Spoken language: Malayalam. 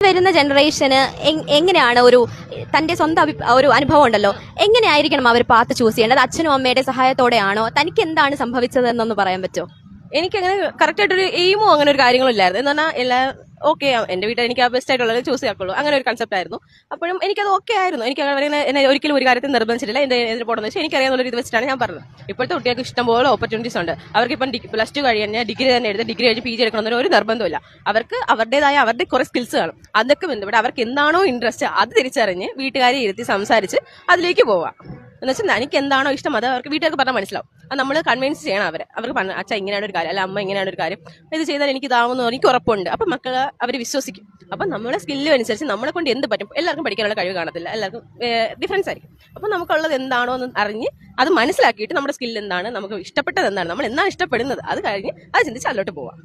വരുന്ന ജനറേഷന് എങ്ങനെയാണ് തന്റെ സ്വന്തം ഒരു അനുഭവം ഉണ്ടല്ലോ, എങ്ങനെയായിരിക്കണം അവർ പാത്ത് ചൂസ് ചെയ്യേണ്ടത്? അച്ഛനും അമ്മയുടെ സഹായത്തോടെയാണോ? തനിക്ക് എന്താണ് സംഭവിച്ചതെന്നൊന്ന് പറയാൻ പറ്റുമോ? എനിക്കങ്ങനെ കറക്റ്റായിട്ടൊരു എയിമോ അങ്ങനെ ഒരു കാര്യങ്ങളും ഇല്ലായിരുന്നു. എന്ന് പറഞ്ഞാൽ എല്ലാ ഓക്കെ എന്റെ വീട്ടിൽ എനിക്ക് ആ ബെസ്റ്റ് ആയിട്ടുള്ളത് ചൂസ് ചെയ്യാക്കുള്ളൂ, അങ്ങനെ ഒരു കൺസെപ്റ്റ് ആയിരുന്നു. അപ്പോഴും എനിക്കത് ഓക്കെ ആയിരുന്നു. എനിക്ക് എന്നെ ഒരിക്കലും ഒരു കാര്യത്തിൽ നിർബന്ധിച്ചിട്ടില്ല. എതിന് പോകണമെന്ന് വെച്ചാൽ എനിക്കറിയാവുന്ന ഇത് വെച്ചിട്ടാണ് ഞാൻ പറഞ്ഞത്. ഇപ്പോഴത്തെ കുട്ടികൾക്ക് ഇഷ്ടംപോലെ ഓപ്പർച്യൂണിറ്റീസ് ഉണ്ട്. അവർക്ക് ഇപ്പം +2 കഴിഞ്ഞാൽ ഡിഗ്രി തന്നെ എടുത്ത് ഡിഗ്രി കഴിഞ്ഞ് PG എടുക്കണമെന്നൊരു ഒരു നിർബന്ധമില്ല. അവർക്ക് അവരുടെ കുറെ സ്കിൽസ് കാണും. അതൊക്കെ ബന്ധപ്പെട്ട് അവർക്ക് എന്താണോ ഇൻട്രസ്റ്റ് അത് തിരിച്ചറിഞ്ഞ് വീട്ടുകാരെ ഇരുത്തി സംസാരിച്ച് അതിലേക്ക് പോവാം. എന്ന് വെച്ചാൽ എനിക്ക് എന്താണോ ഇഷ്ടം അത് അവർക്ക് വീട്ടുകാർക്ക് പറഞ്ഞാൽ മനസ്സിലാവും. അത് നമ്മൾ കൺവിൻസ് ചെയ്യണം അവർക്ക് പറഞ്ഞ അച്ഛ ഇങ്ങനെയാണ് ഒരു കാര്യം, അല്ല അമ്മ ഇങ്ങനെയാണ് ഒരു കാര്യം, ഇത് ചെയ്താൽ എനിക്ക് ഇതാവുമെന്ന് എനിക്ക് ഉറപ്പുണ്ട്. അപ്പം മക്കളെ അവർ വിശ്വസിക്കും. അപ്പം നമ്മളെ സ്കില്ലും അനുസരിച്ച് നമ്മളെ കൊണ്ട് എന്ത് പറ്റും. എല്ലാവർക്കും പഠിക്കാനുള്ള കഴിവ് കാണത്തില്ല, എല്ലാവർക്കും ഡിഫറൻസ് ആയിരിക്കും. അപ്പം നമുക്കുള്ളത് എന്താണോ എന്ന് അറിഞ്ഞ് അത് മനസ്സിലാക്കിയിട്ട് നമ്മുടെ സ്കിൽ എന്താണ്, നമുക്ക് ഇഷ്ടപ്പെട്ടത് എന്താണ്, നമ്മൾ എന്താണ് ഇഷ്ടപ്പെടുന്നത്, അത് കഴിഞ്ഞ് അത് ചിന്തിച്ച് അതിലോട്ട് പോവാം.